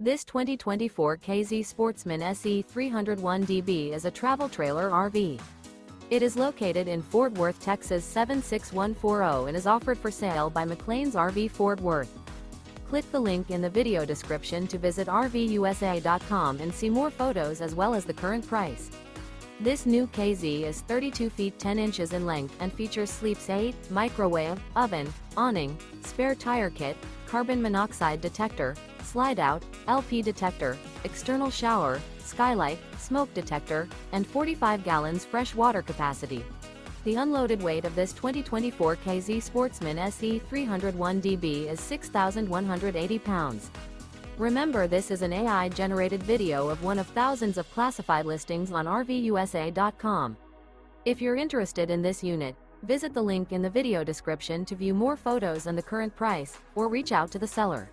This 2024 K-Z Sportsmen SE 301DB is a travel trailer RV. It is located in Fort Worth, Texas 76140 and is offered for sale by McClain's RV Fort Worth. Click the link in the video description to visit RVUSA.com and see more photos as well as the current price. This new KZ is 32 feet 10 inches in length and features sleeps 8, microwave, oven, awning, spare tire kit, carbon monoxide detector, Slideout, LP detector, external shower, skylight, smoke detector, and 45 gallons fresh water capacity. The unloaded weight of this 2024 K-Z Sportsmen SE 301DB is 6,180 pounds. Remember, this is an AI-generated video of one of thousands of classified listings on RVUSA.com. If you're interested in this unit, visit the link in the video description to view more photos and the current price, or reach out to the seller.